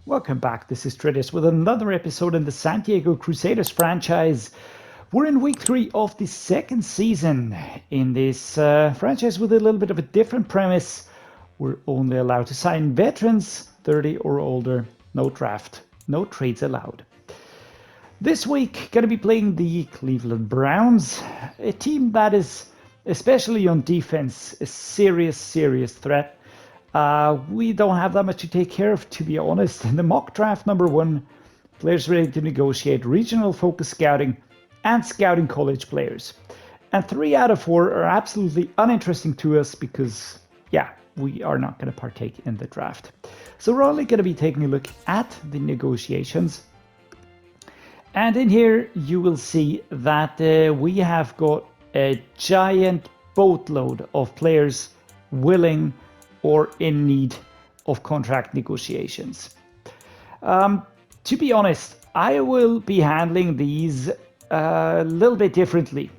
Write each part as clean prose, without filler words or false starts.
Welcome back. This is Dreddeus with another episode in the San Diego Crusaders franchise. We're in week 3 of the second season in this franchise with a little bit of a different premise. We're only allowed to sign veterans, 30 or older, no draft, no trades allowed. This week, going to be playing the Cleveland Browns, a team that is, especially on defense, a serious threat. We don't have that much to take care of, to be honest. In the mock draft number 1, players ready to negotiate regional focus scouting and scouting college players. And 3 out of 4 are absolutely uninteresting to us because, yeah, we are not going to partake in the draft. So we're only going to be taking a look at the negotiations. And in here, you will see that we have got a giant boatload of players willing or in need of contract negotiations. To be honest, I will be handling these a little bit differently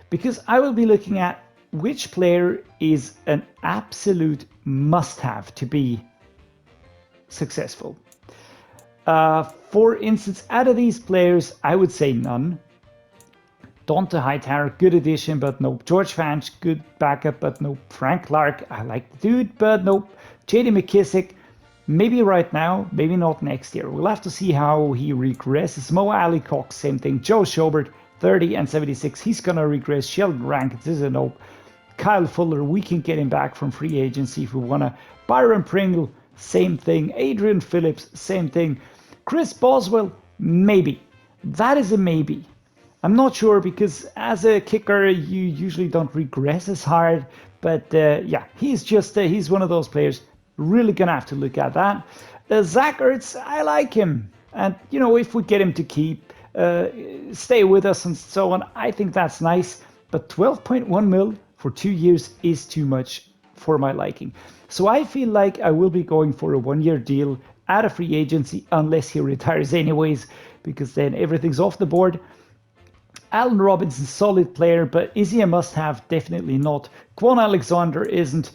because I will be looking at which player is an absolute must-have to be successful. For instance, out of these players, I would say none. Dante Hightower, good addition, but nope. George Fant, good backup, but nope. Frank Clark, I like the dude, but nope. J.D. McKissick, maybe right now, maybe not next year. We'll have to see how he regresses. Mo Alley Cox, same thing. Joe Schobert, 30 and 76, he's gonna regress. Sheldon Rankins is a nope. Kyle Fuller, we can get him back from free agency if we wanna. Byron Pringle, same thing. Adrian Phillips, same thing. Chris Boswell, maybe. That is a maybe. I'm not sure because as a kicker, you usually don't regress as hard. But yeah, he's one of those players. Really gonna have to look at that. Zach Ertz, I like him. And, you know, if we get him to keep, stay with us and so on, I think that's nice. But 12.1 mil for 2 years is too much for my liking. So I feel like I will be going for a 1-year deal out of free agency unless he retires anyways, because then everything's off the board. Allen Robinson, solid player, but is he a must-have? Definitely not. Quan Alexander isn't.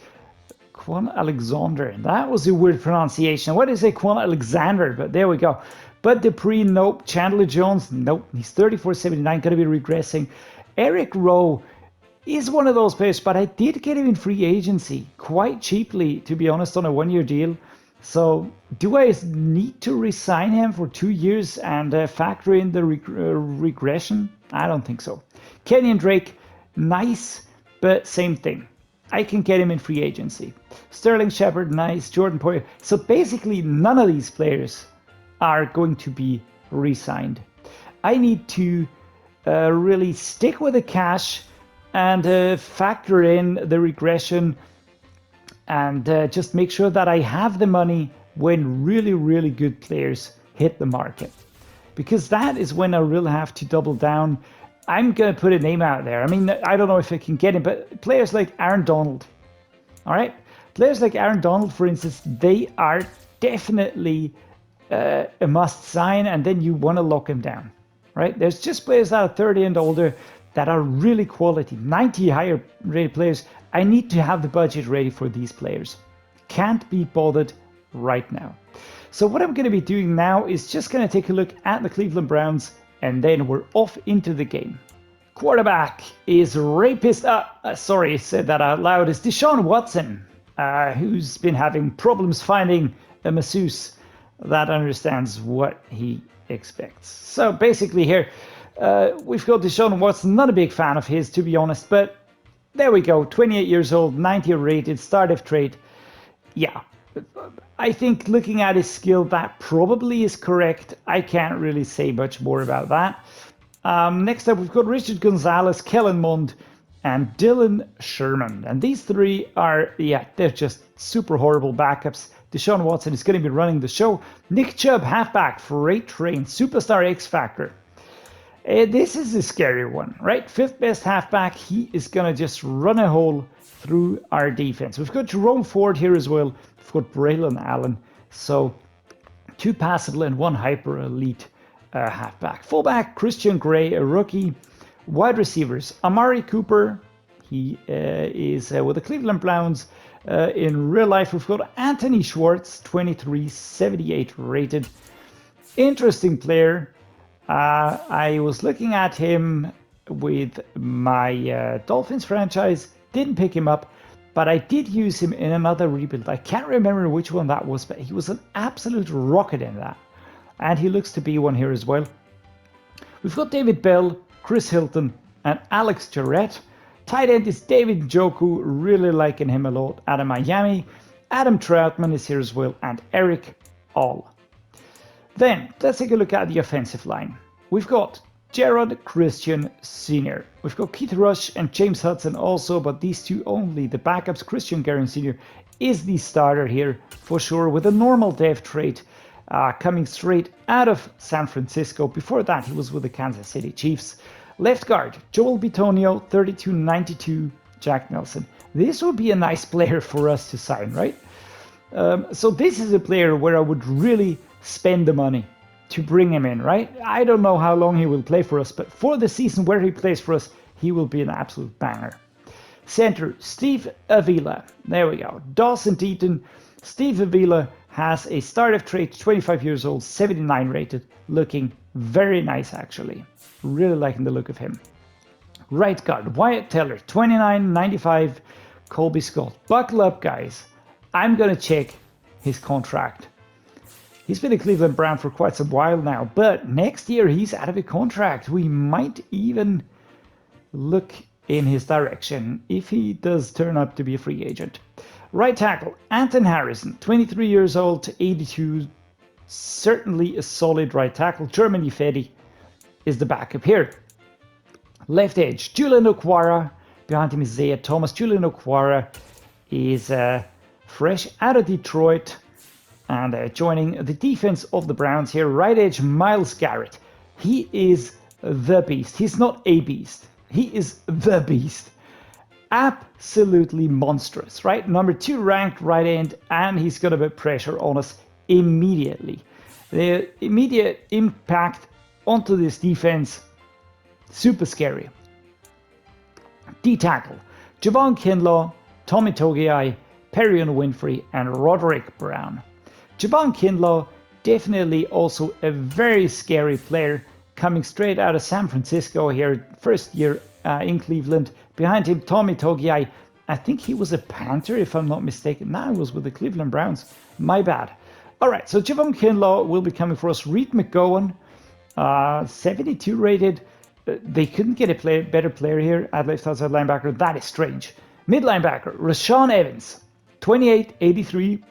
Quan Alexander, that was a weird pronunciation. What is it, Quan Alexander? But there we go. But Dupree, nope. Chandler Jones, nope. He's 34.79, going to be regressing. Eric Rowe is one of those players, but I did get him in free agency quite cheaply, to be honest, on a 1-year deal. So do I need to resign him for 2 years and factor in the regression? I don't think so. Kenyon Drake, nice, but same thing. I can get him in free agency. Sterling Shepard, nice. Jordan Poyer. So basically none of these players are going to be re-signed. I need to really stick with the cash and factor in the regression and just make sure that I have the money when really good players hit the market. Because that is when I really have to double down. I'm going to put a name out there. I mean, I don't know if I can get him, but players like Aaron Donald, all right? Players like Aaron Donald, for instance, they are definitely a must sign, and then you want to lock him down, right? There's just players that are 30 and older that are really quality, 90 higher rated players. I need to have the budget ready for these players. Can't be bothered right now. So what I'm going to be doing now is just going to take a look at the Cleveland Browns, and then we're off into the game. Quarterback is rapist. Sorry, said that out loud. It's DESHAUN Watson, who's been having problems finding a masseuse that understands what he expects. So basically here, we've got DESHAUN Watson. Not a big fan of his, to be honest, but there we go. 28 years old, 90 rated, start of trade. Yeah. I think looking at his skill, that probably is correct. I can't really say much more about that. Next up, we've got Richard Gonzalez, Kellen Mond, and Dylan Sherman. And these 3 are, yeah, they're just super horrible backups. DESHAUN Watson is going to be running the show. Nick Chubb, halfback, freight train, superstar X Factor. This is a scary one, right? 5th best halfback. He is going to just run a hole through our defense. We've got Jerome Ford here as well. We've got Braylon Allen. So 2 passable and 1 hyper elite halfback. Fullback, Christian Gray, a rookie. Wide receivers, Amari Cooper. He is with the Cleveland Browns. In real life, we've got Anthony Schwartz, 23, 78 rated. Interesting player. I was looking at him with my Dolphins franchise, didn't pick him up, but I did use him in another rebuild. I can't remember which one that was, but he was an absolute rocket in that. And he looks to be one here as well. We've got David Bell, Chris Hilton, and Alex Jarrett. Tight end is David Njoku, really liking him a lot out of Miami. Adam Troutman is here as well, and Eric All. Then, let's take a look at the offensive line. We've got Gerard Christian Sr. We've got Keith Rush and James Hudson also, but these two only the backups. Christian Guerin Sr. is the starter here for sure, with a normal dev trait coming straight out of San Francisco. Before that, he was with the Kansas City Chiefs. Left guard, Joel Bitonio, 32-92, Jack Nelson. This would be a nice player for us to sign, right? So this is a player where I would really spend the money to bring him in, right? I don't know how long he will play for us, but for the season where he plays for us, he will be an absolute banger. Center, Steve Avila. There we go. Dawson Deaton. Steve Avila has a startup trait, 25 years old, 79 rated, looking very nice actually. Really liking the look of him. Right guard, Wyatt Teller, 29-95, Colby Scott. Buckle up, guys. I'm gonna check his contract. He's been a Cleveland Brown for quite some while now, but next year he's out of a contract. We might even look in his direction if he does turn up to be a free agent. Right tackle, Anton Harrison, 23 years old to 82. Certainly a solid right tackle. Germany Fedi is the backup here. Left edge, Julian Okwara. Behind him is Zaya Thomas. Julian Okwara is fresh out of Detroit and joining the defense of the Browns here. Right edge, Myles Garrett. He is the beast. He's not a beast. He is the beast. Absolutely monstrous, right? Number 2 ranked right end, and he's going to put pressure on us immediately. The immediate impact onto this defense, super scary. D-tackle, Javon Kinlaw, Tommy Togiai, Perrion Winfrey, and Roderick Brown. Javon Kinlaw, definitely also a very scary player, coming straight out of San Francisco here, first year in Cleveland. Behind him, Tommy Togiai. I think he was a Panther, if I'm not mistaken. Now he was with the Cleveland Browns. My bad. All right, so Javon Kinlaw will be coming for us. Reed McGowan, 72 rated. They couldn't get a better player here at left outside linebacker. That is strange. Mid linebacker, Rashawn Evans, 28-83.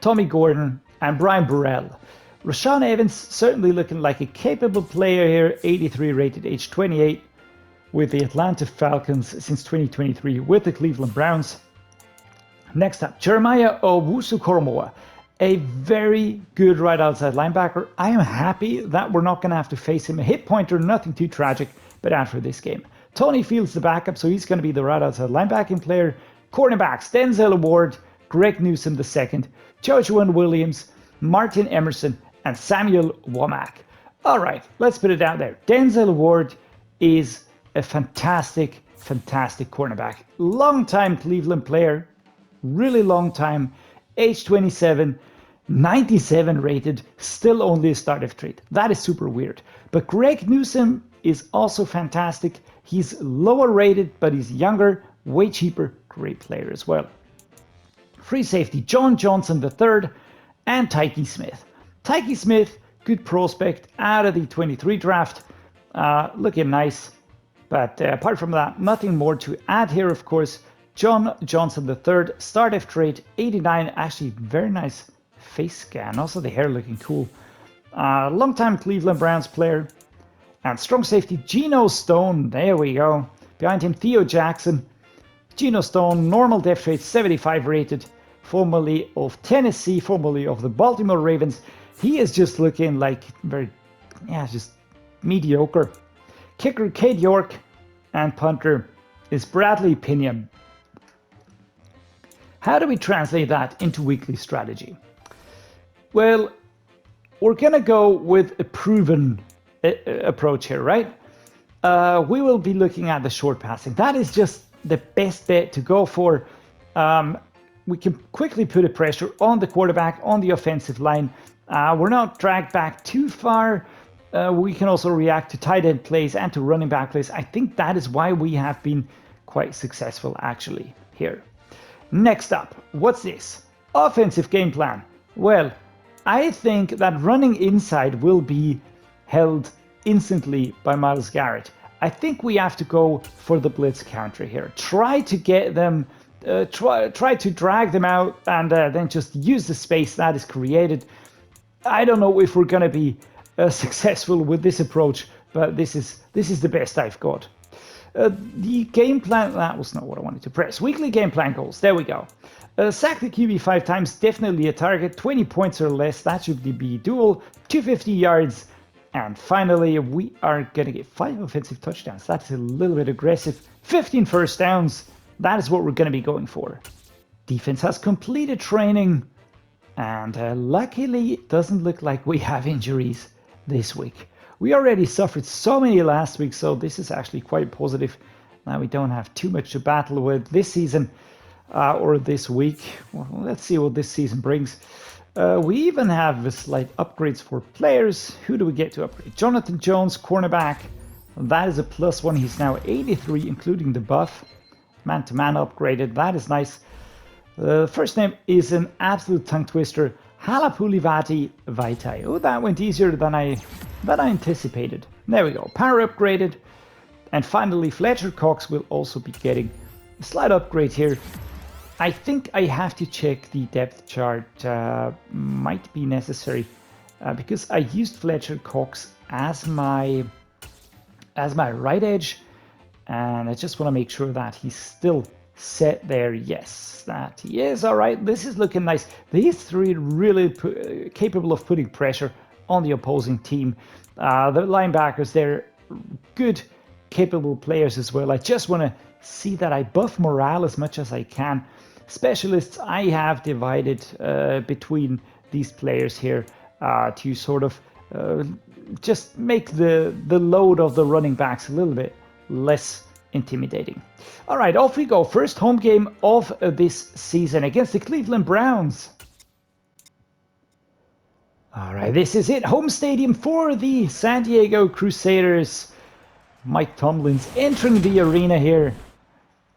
Tommy Gordon and Brian Burrell. Rashawn Evans certainly looking like a capable player here, 83 rated, age 28, with the Atlanta Falcons since 2023 with the Cleveland Browns. Next up, Jeremiah Owusu-Koramoah, a very good right outside linebacker. I am happy that we're not going to have to face him. A hit pointer, nothing too tragic, but out for this game. Tony Fields the backup, so he's going to be the right outside linebacking player. Cornerbacks, Denzel Ward, Greg Newsome II, Joshua Williams, Martin Emerson, and Samuel Womack. All right, let's put it out there. Denzel Ward is a fantastic cornerback. Long-time Cleveland player, really long time, age 27, 97 rated, still only a startup trait. That is super weird. But Greg Newsome is also fantastic. He's lower rated, but he's younger, way cheaper, great player as well. Free safety, John Johnson III and Tyke Smith. Tyke Smith, good prospect out of the 23 draft, looking nice. But apart from that, nothing more to add here, of course. John Johnson III, startup trait, 89, actually very nice face scan. Also the hair looking cool. Longtime Cleveland Browns player. And strong safety, Geno Stone, there we go. Behind him, Theo Jackson. Geno Stone, normal depth trait, 75 rated. Formerly of Tennessee, formerly of the Baltimore Ravens. He is just looking like just mediocre. Kicker, Cade York, and punter is Bradley Pinion. How do we translate that into weekly strategy? Well, we're gonna go with a proven approach here, right? We will be looking at the short passing. That is just the best bet to go for. We can quickly put a pressure on the quarterback, on the offensive line. We're not dragged back too far. We can also react to tight end plays and to running back plays. I think that is why we have been quite successful actually here. Next up, what's this? Offensive game plan. Well, I think that running inside will be held instantly by Myles Garrett. I think we have to go for the blitz counter here. Try to get them, try to drag them out and then just use the space that is created. I don't know if we're going to be successful with this approach, but this is the best I've got. The game plan, that was not what I wanted to press. Weekly game plan goals, there we go. Sack the QB 5 times, definitely a target, 20 points or less, that should be doable, 250 yards. And finally, we are going to get 5 offensive touchdowns. That's a little bit aggressive. 15 first downs, that is what we're going to be going for. Defense has completed training. And luckily, it doesn't look like we have injuries this week. We already suffered so many last week, so this is actually quite positive. Now we don't have too much to battle with this season or this week. Well, let's see what this season brings. We even have slight upgrades for players. Who do we get to upgrade? Jonathan Jones, cornerback. That is a +1. He's now 83, including the buff. Man-to-man upgraded. That is nice. First name is an absolute tongue twister. Halapulivati Vaitai. Oh, that went easier than I anticipated. There we go. Power upgraded. And finally, Fletcher Cox will also be getting a slight upgrade here. I think I have to check the depth chart. Might be necessary because I used Fletcher Cox as my right edge, and I just want to make sure that he's still set there. Yes, that he is. All right, this is looking nice. These three really capable of putting pressure on the opposing team. The linebackers, they're good, capable players as well. I just want to see that I buff morale as much as I can. Specialists, I have divided between these players here to sort of just make the load of the running backs a little bit less intimidating. All right, off we go. First home game of this season against the Cleveland Browns. All right, this is it. Home stadium for the San Diego Crusaders. Mike Tomlin's entering the arena here.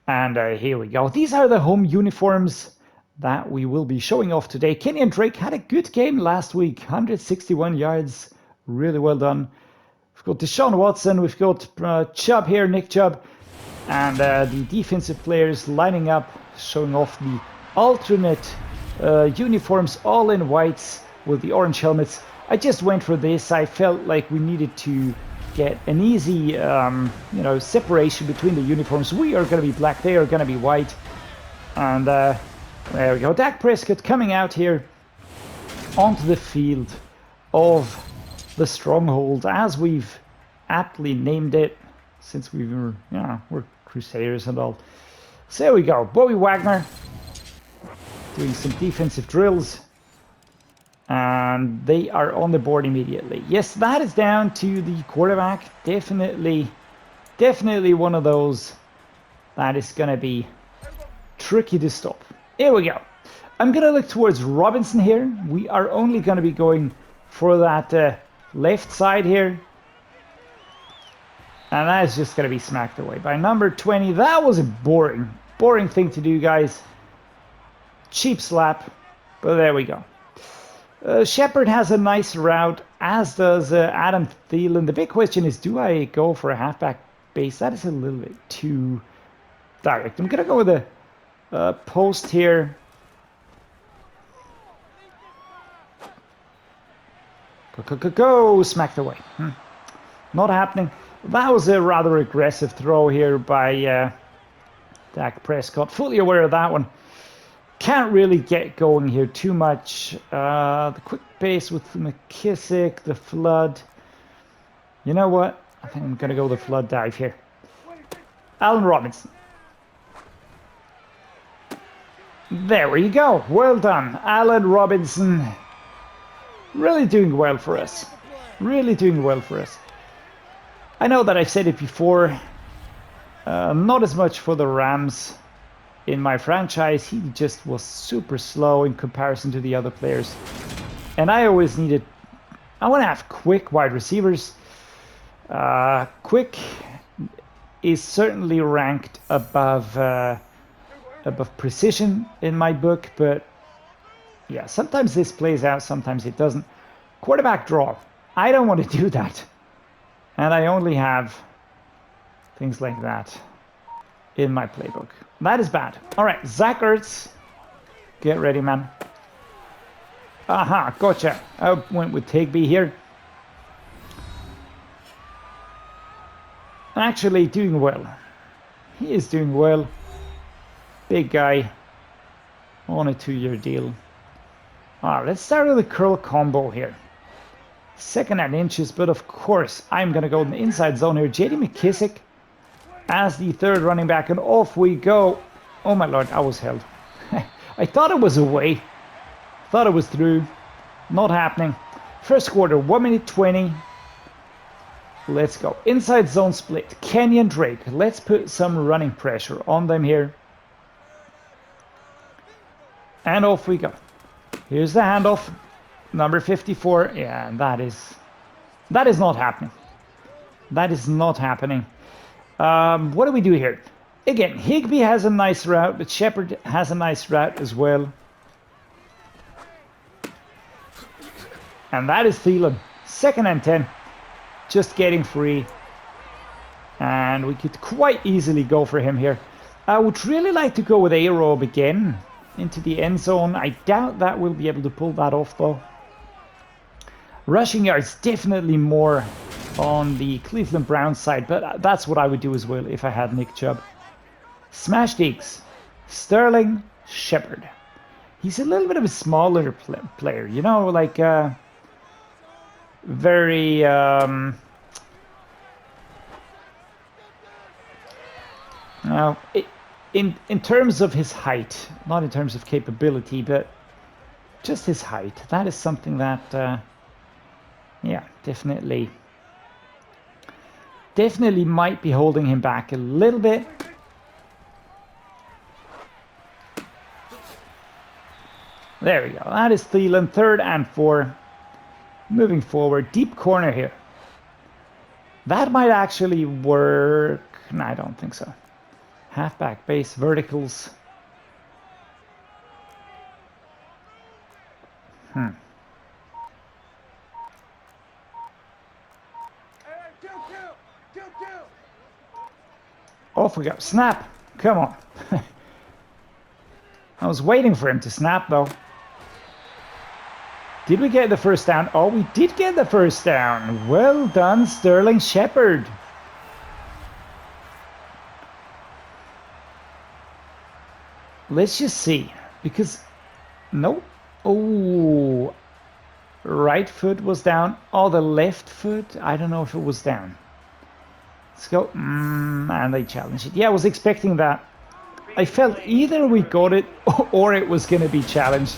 And here we go. These are the home uniforms that we will be showing off today. Kenyon Drake had a good game last week. 161 yards. Really well done. We've got Deshaun Watson. We've got Chubb here, Nick Chubb. And the defensive players lining up, showing off the alternate uniforms, all in whites with the orange helmets. I just went for this. I felt like we needed to get an easy separation between the uniforms. We are going to be black, they are going to be white. And there we go. Dak Prescott coming out here onto the field of the stronghold, as we've aptly named it, since we're Crusaders and all. So there we go. Bobby Wagner doing some defensive drills. And they are on the board immediately. Yes, that is down to the quarterback. Definitely one of those that is going to be tricky to stop. Here we go. I'm going to look towards Robinson here. We are only going to be going for that left side here. And that is just going to be smacked away by number 20. That was a boring thing to do, guys. Cheap slap. But there we go. Shepard has a nice route, as does Adam Thielen. The big question is, do I go for a halfback base? That is a little bit too direct. I'm going to go with a post here. Go! Smacked away. Not happening. That was a rather aggressive throw here by Dak Prescott. Fully aware of that one. Can't really get going here too much. The quick pace with McKissick, the flood. You know what? I think I'm going to go the flood dive here. Allen Robinson. There we go. Well done. Allen Robinson. Really doing well for us. Really doing well for us. I know that I've said it before. Not as much for the Rams in my franchise. He just was super slow in comparison to the other players. And I always needed... I want to have quick wide receivers. Quick is certainly ranked above precision in my book, but yeah, sometimes this plays out, sometimes it doesn't. Quarterback draw. I don't want to do that. And I only have things like that in my playbook. That is bad. All right, Zach Ertz. Get ready, man. Aha, gotcha. I went with Higby here. Actually doing well. He is doing well. Big guy. On a 2-year deal. Alright, let's start with the curl combo here. Second and inches, but of course I'm going to go in the inside zone here. J.D. McKissick as the third running back, and off we go. Oh my lord, I was held. I thought it was away. Thought it was through. Not happening. First quarter, 1 minute 20. Let's go. Inside zone split. Kenyon Drake. Let's put some running pressure on them here. And off we go. Here's the handoff. Number 54. Yeah, and that is not happening. That is not happening. What do we do here? Again, Higby has a nice route, but Shepard has a nice route as well. And that is Thielen. 2nd and 10. Just getting free. And we could quite easily go for him here. I would really like to go with A-Rob again into the end zone. I doubt that we'll be able to pull that off though. Rushing yards definitely more on the Cleveland Browns side, but that's what I would do as well if I had Nick Chubb. Smash digs. Sterling Shepard. He's a little bit of a smaller player, you know, like very in terms of his height, not in terms of capability, but just his height. That is something that yeah, definitely might be holding him back a little bit. There we go. That is Thielen. 3rd and 4. Moving forward. Deep corner here. That might actually work. No, I don't think so. Halfback base verticals. Off we go. Snap. Come on. I was waiting for him to snap though. Did we get the first down? Oh, we did get the first down. Well done, Sterling Shepard. Let's just see. Because, nope. Oh, right foot was down. Oh, the left foot, I don't know if it was down. Let's go. And they challenged it. Yeah, I was expecting that. I felt either we got it or it was going to be challenged.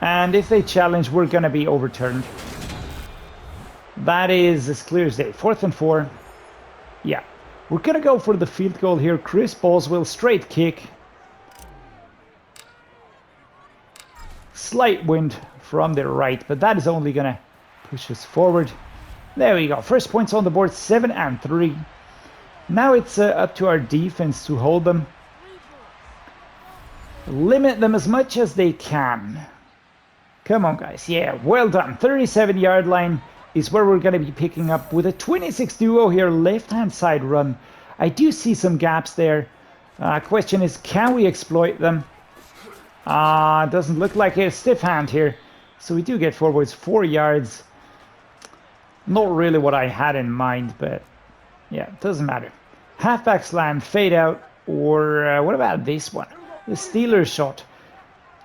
And if they challenge, we're going to be overturned. That is as clear as day. 4th and 4. Yeah. We're going to go for the field goal here. Chris Boswell, straight kick. Slight wind from the right, but that is only going to push us forward. There we go. First points on the board, 7 and 3. Now it's up to our defense to hold them. Limit them as much as they can. Come on, guys. Yeah, well done. 37-yard line is where we're going to be picking up with a 26 duo here. Left-hand side run. I do see some gaps there. Question is, can we exploit them? Doesn't look like a stiff hand here. So we do get forwards 4 yards. Not really what I had in mind, but yeah, it doesn't matter. Halfback slam, fade out, or what about this one? The Steelers shot.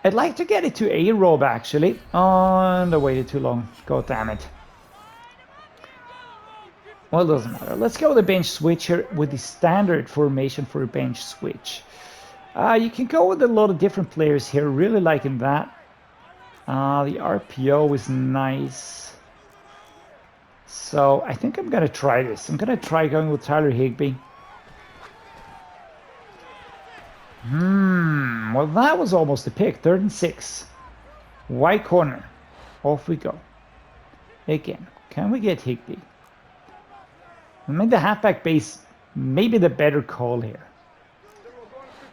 I'd like to get it to A-Rob actually. Oh, I waited too long. God damn it. Well, it doesn't matter. Let's go with the bench switch here with the standard formation for a bench switch. You can go with a lot of different players here. Really liking that. The RPO is nice. So I think I'm going to try this. I'm going to try going with Tyler Higbee. Well, that was almost a pick. 3rd and 6. Wide corner. Off we go. Again. Can we get Higbee? I mean, the halfback base maybe the better call here.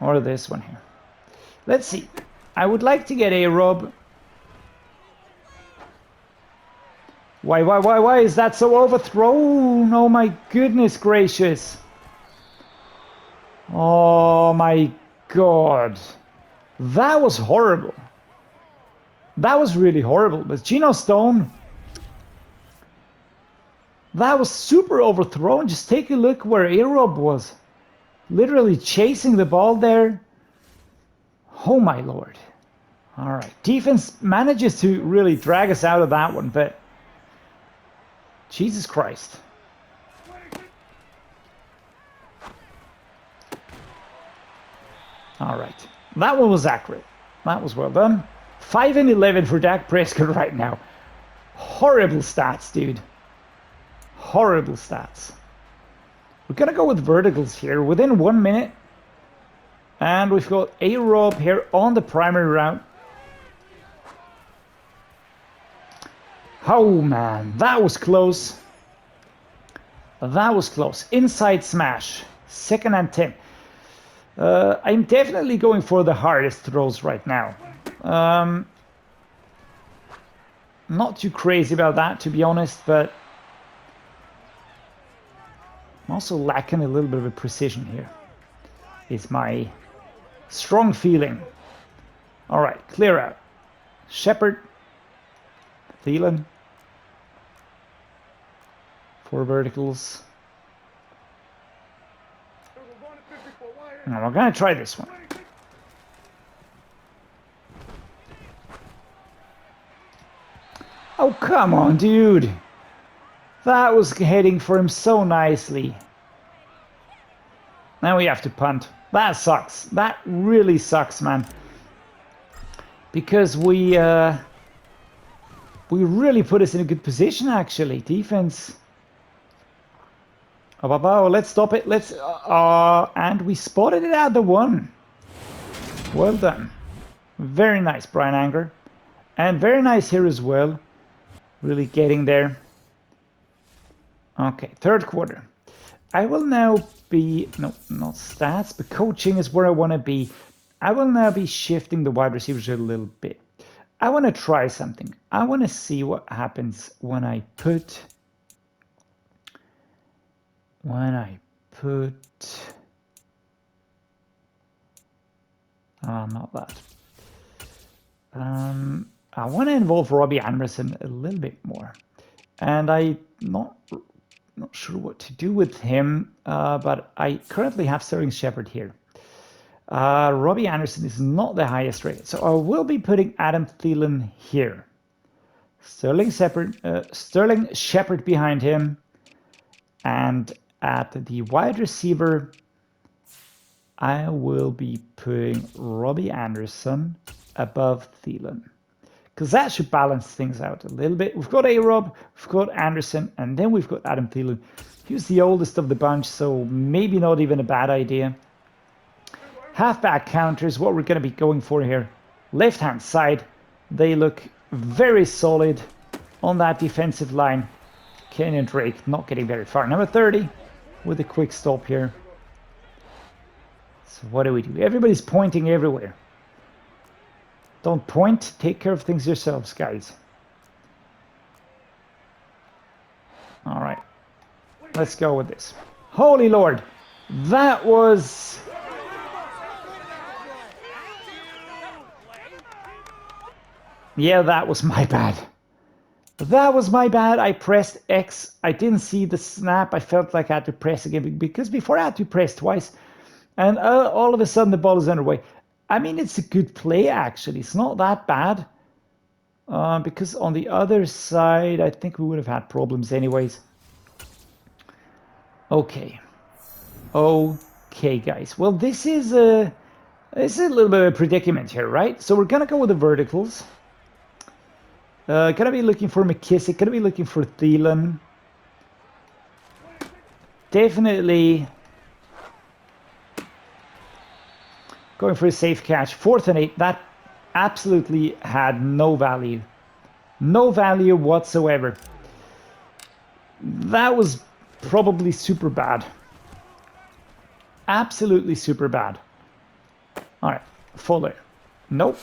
Or this one here. Let's see. I would like to get A-Rob. Why is that so overthrown? Oh my goodness gracious. Oh my god. That was horrible. That was really horrible. But Geno Stone, that was super overthrown. Just take a look where A-Rob was. Literally chasing the ball there. Oh my lord. All right. Defense manages to really drag us out of that one, but Jesus Christ. All right. That one was accurate. That was well done. 5 and 11 for Dak Prescott right now. Horrible stats, dude. Horrible stats. We're going to go with verticals here within 1 minute. And we've got A-Rob here on the primary route. Oh man, that was close. That was close. Inside smash. 2nd and 10. I'm definitely going for the hardest throws right now. Not too crazy about that, to be honest, but I'm also lacking a little bit of a precision here. Is my strong feeling. All right, clear out. Shepard. Thielen. 4 verticals. Now we're gonna try this one. Oh, come on, dude. That was heading for him so nicely. Now we have to punt. That sucks. That really sucks, man. Because we really put us in a good position, actually. Defense. Oh, let's stop it. Let's. And we spotted it at the 1. Well done. Very nice, Brian Anger. And very nice here as well. Really getting there. Okay, 3rd quarter. I will now be, no, not stats, but coaching is where I want to be. I will now be shifting the wide receivers a little bit. I want to try something. I want to see what happens when I put, not that. I want to involve Robbie Anderson a little bit more. And I'm not sure what to do with him, but I currently have Sterling Shepard here. Robbie Anderson is not the highest rated, so I will be putting Adam Thielen here. Sterling Shepard behind him, and at the wide receiver, I will be putting Robbie Anderson above Thielen. Because that should balance things out a little bit. We've got A-Rob, we've got Anderson, and then we've got Adam Thielen. He's the oldest of the bunch, so maybe not even a bad idea. Halfback counters, what we're going to be going for here. Left-hand side, they look very solid on that defensive line. Kenyon Drake not getting very far. Number 30 with a quick stop here. So what do we do? Everybody's pointing everywhere. Don't point, take care of things yourselves, guys. All right, let's go with this. Holy Lord, that was... Yeah, that was my bad. That was my bad. I pressed X. I didn't see the snap. I felt like I had to press again because before I had to press twice. And all of a sudden the ball is underway. I mean, it's a good play, actually. It's not that bad. Because on the other side, I think we would have had problems anyways. Okay. Okay, guys. Well, this is a little bit of a predicament here, right? So we're going to go with the verticals. Gonna be looking for McKissick. Gonna be looking for Thielen. Definitely Going for a safe catch. 4th and 8. That absolutely had no value. No value whatsoever. That was probably super bad. Absolutely super bad. All right. Fuller. Nope.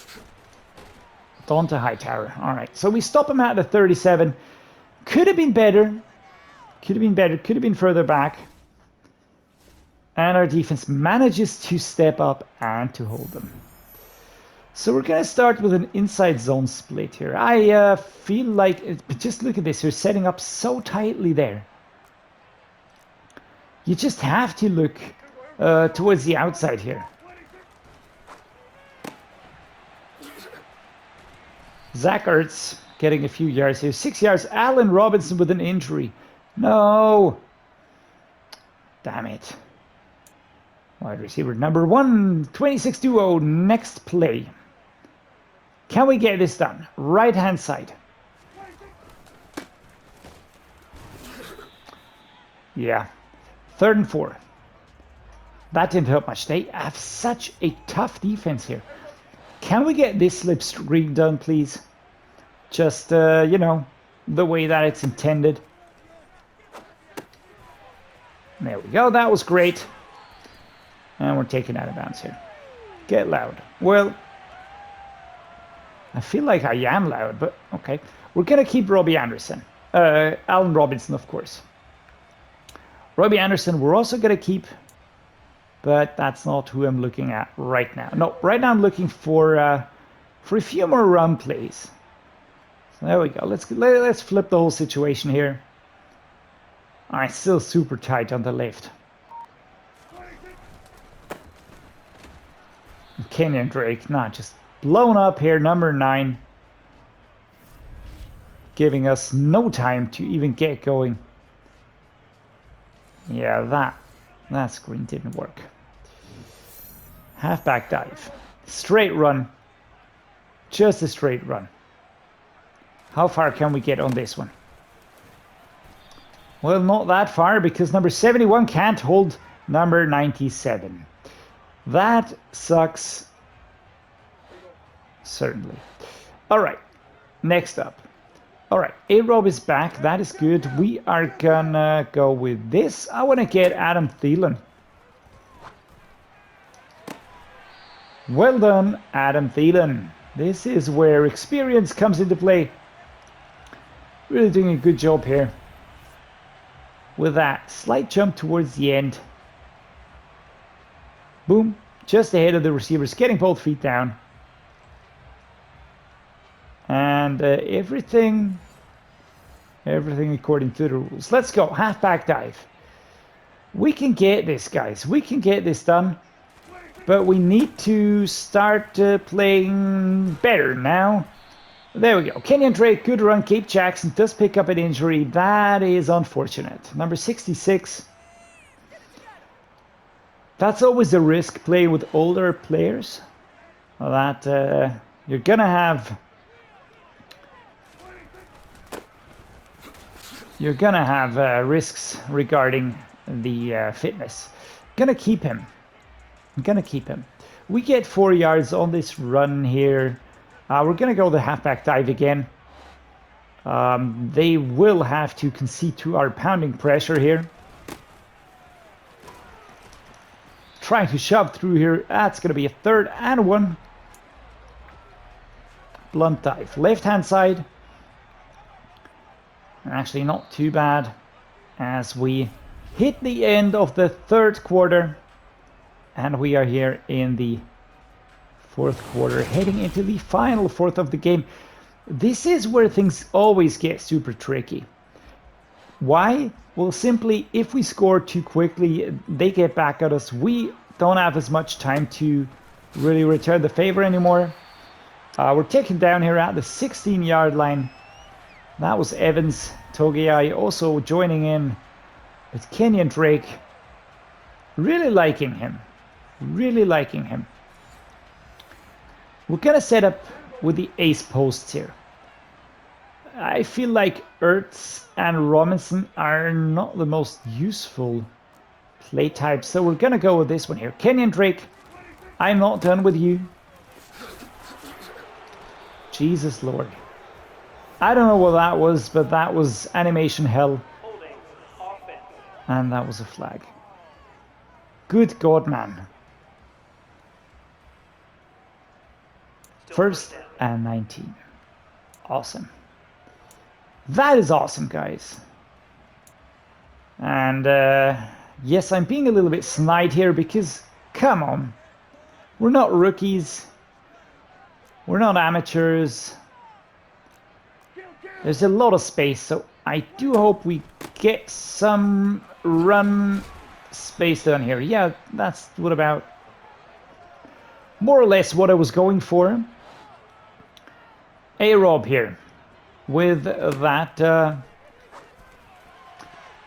On to Hightower. All right. So we stop him at the 37. Could have been better. Could have been better. Could have been further back. And our defense manages to step up and to hold them. So we're going to start with an inside zone split here. I feel like, just look at this, you're setting up so tightly there. You just have to look towards the outside here. Zach Ertz getting a few yards here. 6 yards. Allen Robinson with an injury. No. Damn it. Wide receiver number 1, 26 duo, next play. Can we get this done? Right hand side. Yeah. 3rd and 4. That didn't help much. They have such a tough defense here. Can we get this slipstream done, please? Just, you know, the way that it's intended. There we go. That was great. And we're taken out of bounds here. Get loud. Well, I feel like I am loud, but okay. We're going to keep Robbie Anderson. Allen Robinson, of course. Robbie Anderson we're also going to keep, but that's not who I'm looking at right now. No, right now I'm looking for a few more run plays. So there we go. Let's flip the whole situation here. All right, still super tight on the left. Kenyon Drake, not just blown up here, number 9. Giving us no time to even get going. Yeah, that screen didn't work. Halfback dive. Straight run. Just a straight run. How far can we get on this one? Well, not that far because number 71 can't hold number 97. That sucks. Certainly. All right. Next up. All right. A-Rob is back. That is good. We are gonna go with this. I want to get Adam Thielen. Well done, Adam Thielen. This is where experience comes into play. Really doing a good job here. With that slight jump towards the end. Boom, just ahead of the receivers, getting both feet down. And everything according to the rules. Let's go, halfback dive. We can get this, guys. We can get this done. But we need to start playing better now. There we go. Kenyon Drake, good run. Gabe Jackson does pick up an injury. That is unfortunate. Number 66. That's always a risk playing with older players. That you're gonna have. You're gonna have risks regarding the fitness. Gonna keep him. I'm gonna keep him. We get 4 yards on this run here. We're gonna go the halfback dive again. They will have to concede to our pounding pressure here. Trying to shove through here. That's gonna be a 3rd and 1. Blunt dive. Left hand side. Actually not too bad as we hit the end of the 3rd quarter. And we are here in the 4th quarter, heading into the final 4th of the game. This is where things always get super tricky. Why? Well, simply, if we score too quickly, they get back at us. We don't have as much time to really return the favor anymore. We're taken down here at the 16-yard line. That was Evans. Togiai also joining in. It's Kenyon Drake. Really liking him. Really liking him. We're gonna set up with the ace posts here. I feel like Ertz and Robinson are not the most useful play types, so we're gonna go with this one here. Kenyon Drake I'm not done with you. Jesus Lord. I don't know what that was, but that was animation hell. And that was a flag. Good God, man. 1st and 19. Awesome. That is awesome, guys. And yes, I'm being a little bit snide here because, come on. We're not rookies. We're not amateurs. There's a lot of space, so I do hope we get some run space down here. Yeah, that's what about more or less what I was going for. A-Rob here with that.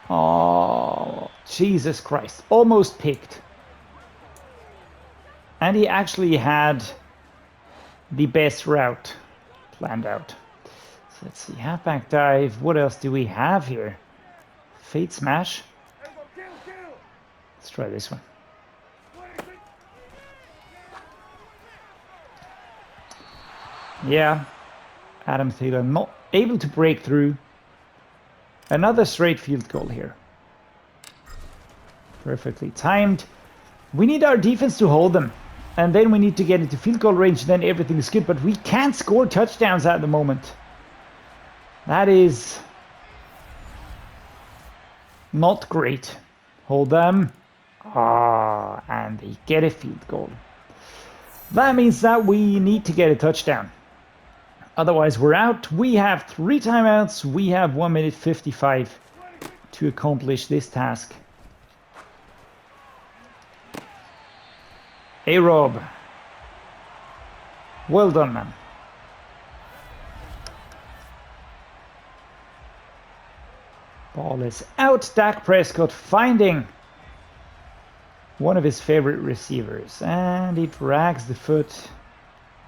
Oh, Jesus Christ. Almost picked. And he actually had the best route planned out. So let's see. Halfback dive. What else do we have here? Fade smash. Let's try this one. Yeah. Adam Thielen not able to break through. Another straight field goal here. Perfectly timed. We need our defense to hold them. And then we need to get into field goal range. Then everything is good. But we can't score touchdowns at the moment. That is not great. Hold them. Ah, and they get a field goal. That means that we need to get a touchdown. Otherwise, we're out. We have 3 timeouts. We have 1 minute 55 to accomplish this task. Hey, Rob. Well done, man. Ball is out. Dak Prescott finding one of his favorite receivers. And he drags the foot.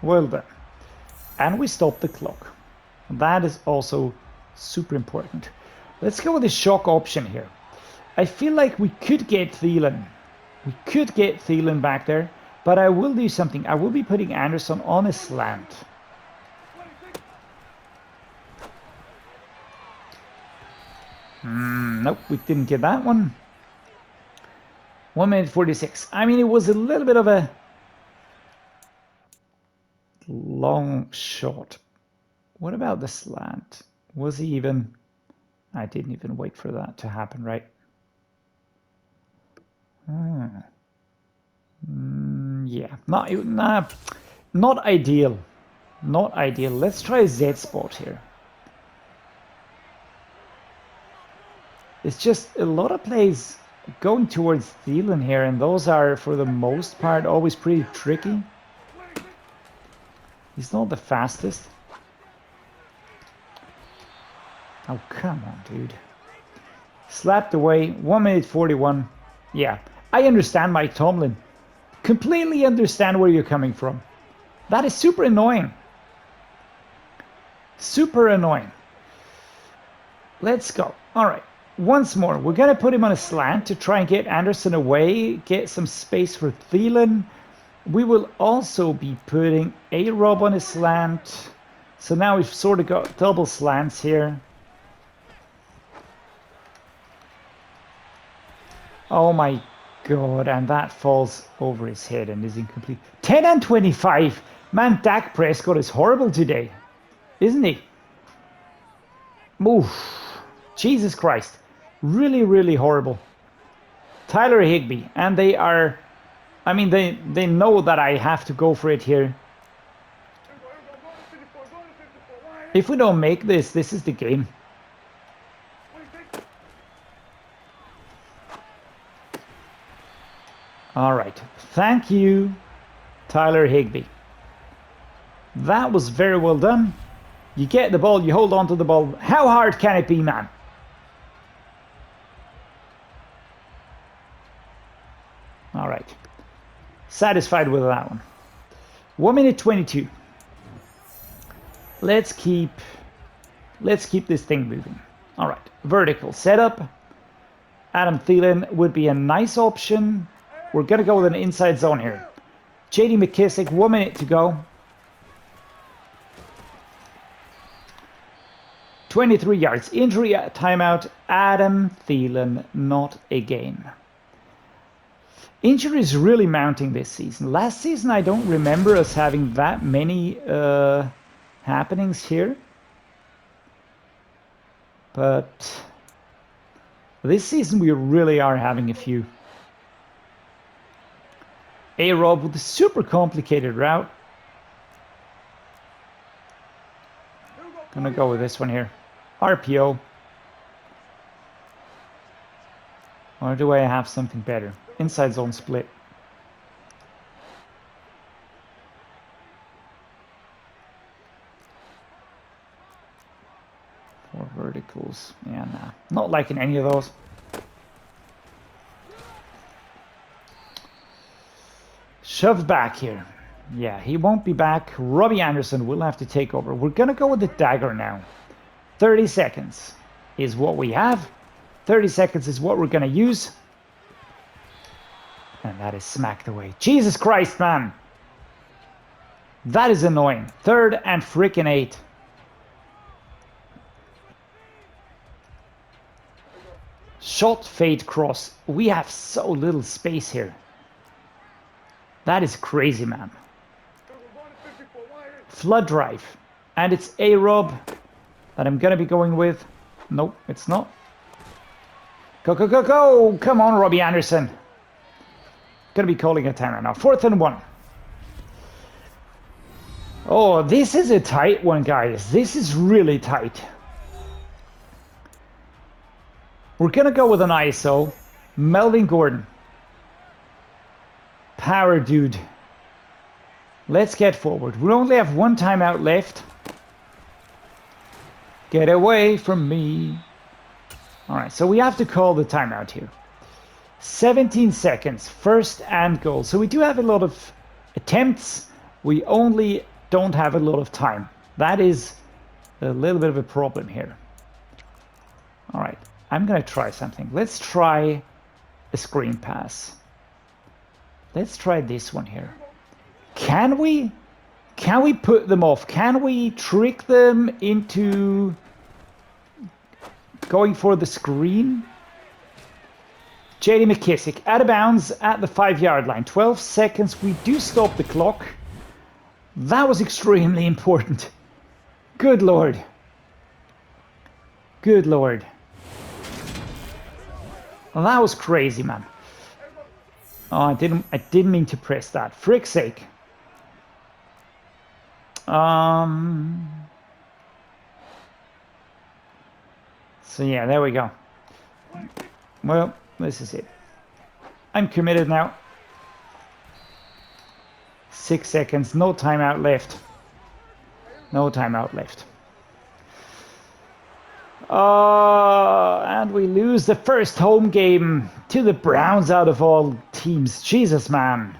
Well done. And we stop the clock. That is also super important. Let's go with the shock option here. I feel like we could get Thielen. We could get Thielen back there. But I will do something. I will be putting Anderson on a slant. Nope, we didn't get that one. 1 minute 46. I mean, it was a little bit of a long shot. What about the slant? Was he even... I didn't even wait for that to happen, right? Yeah, not ideal. Not ideal. Let's try a Z spot here. It's just a lot of plays going towards Thielen here, and those are, for the most part, always pretty tricky. He's not the fastest. Oh, come on, dude. Slapped away. 1 minute 41. Yeah, I understand Mike Tomlin. Completely understand where you're coming from. That is super annoying. Super annoying. Let's go. All right. Once more, we're going to put him on a slant to try and get Anderson away, get some space for Thielen. We will also be putting A-Rob on a slant. So now we've sort of got double slants here. Oh my God, and that falls over his head and is incomplete. 10 and 25. Man, Dak Prescott is horrible today, isn't he? Oof. Jesus Christ. Really, really horrible. Tyler Higbee. And they are... I mean, they know that I have to go for it here. If we don't make this, this is the game. All right. Thank you, Tyler Higbee. That was very well done. You get the ball, you hold on to the ball. How hard can it be, man? All right. Satisfied with that one. 1 minute 22. Let's keep this thing moving. All right. Vertical setup. Adam Thielen would be a nice option. We're going to go with an inside zone here. J.D. McKissick, 1 minute to go. 23 yards. Injury timeout. Adam Thielen, not again. Injuries really mounting this season. Last season, I don't remember us having that many happenings here. But this season, we really are having a few. A-Rob with a super complicated route. Gonna go with this one here. RPO. Or do I have something better? Inside zone split. Four verticals. Yeah, nah. Not liking any of those. Shoved back here. Yeah, he won't be back. Robbie Anderson will have to take over. We're going to go with the dagger now. 30 seconds is what we have. 30 seconds is what we're going to use. And that is smacked away. Jesus Christ, man. That is annoying. 3rd and freaking 8. Shot, fade, cross. We have so little space here. That is crazy, man. Flood drive. And it's A-Rob that I'm going to be going with. Nope, it's not. Go, go, go, go! Come on, Robbie Anderson. Going to be calling a timeout now. 4th and 1. Oh, this is a tight one, guys. This is really tight. We're going to go with an ISO. Melvin Gordon. Power dude. Let's get forward. We only have 1 timeout left. Get away from me. All right, so we have to call the timeout here. 17 seconds, 1st and goal. So we do have a lot of attempts. We only don't have a lot of time. That is a little bit of a problem here. All right, I'm going to try something. Let's try a screen pass. Let's try this one here. Can we put them off? Can we trick them into going for the screen? J.D. McKissick out of bounds at the 5-yard line. 12 seconds. We do stop the clock. That was extremely important. Good Lord. Good Lord. Well, that was crazy, man. Oh, I didn't mean to press that. Frick's sake. So yeah, there we go. Well, this is it. I'm committed now. 6 seconds, no timeout left. No timeout left. And we lose the first home game to the Browns out of all teams. Jesus, man.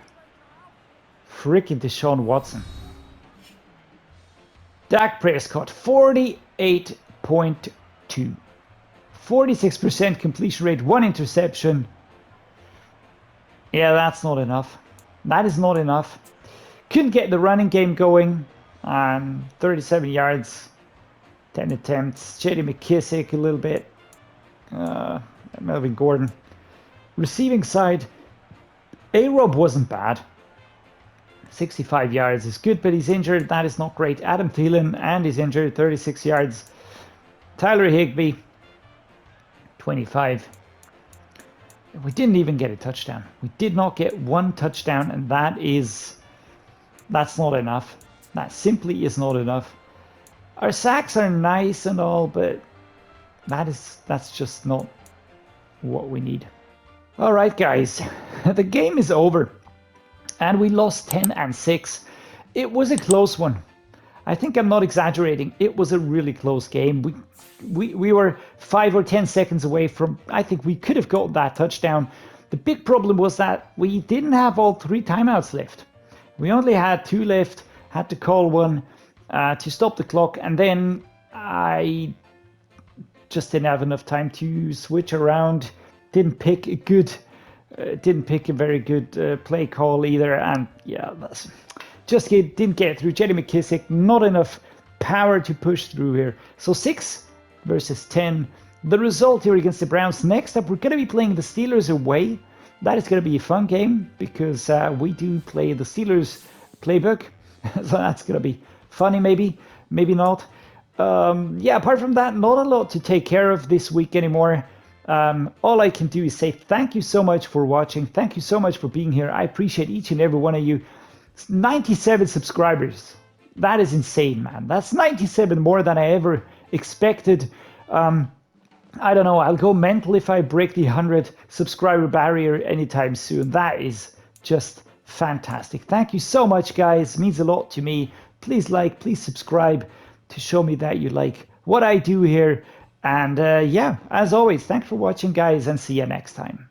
Freaking DESHAUN Watson. DAK PRESCOTT, 48.2. 46% completion rate, 1 interception. Yeah, that's not enough. That is not enough. Couldn't get the running game going. 37 yards, 10 attempts. J.D. McKissick a little bit. Melvin Gordon. Receiving side, A-Rob wasn't bad. 65 yards is good, but he's injured. That is not great. Adam Thielen, and he's injured. 36 yards. Tyler Higbee, 25. We didn't even get a touchdown. We did not get 1 touchdown, and that's not enough. That simply is not enough. Our sacks are nice and all, but that's just not what we need. All right, guys, the game is over, and we lost 10-6. It was a close one. I think I'm not exaggerating. It was a really close game. We were 5 or 10 seconds away from, I think we could have got that touchdown. The big problem was that we didn't have all 3 timeouts left. We only had 2 left, had to call one to stop the clock, and then I just didn't have enough time to switch around, didn't pick a good Didn't pick a very good play call either, and yeah, didn't get through. J.D. McKissic, not enough power to push through here. So 6 versus 10. The result here against the Browns. Next up, we're going to be playing the Steelers away. That is going to be a fun game because we do play the Steelers playbook. So that's going to be funny, maybe not. Yeah, apart from that, not a lot to take care of this week anymore. All I can do is say thank you so much for watching. Thank you so much for being here. I appreciate each and every one of you. 97 subscribers. That is insane, man. That's 97 more than I ever expected. I don't know, I'll go mental if I break the 100 subscriber barrier anytime soon. That is just fantastic. Thank you so much, guys. It means a lot to me. Please like, please subscribe to show me that you like what I do here. And yeah, as always, thanks for watching, guys, and see you next time.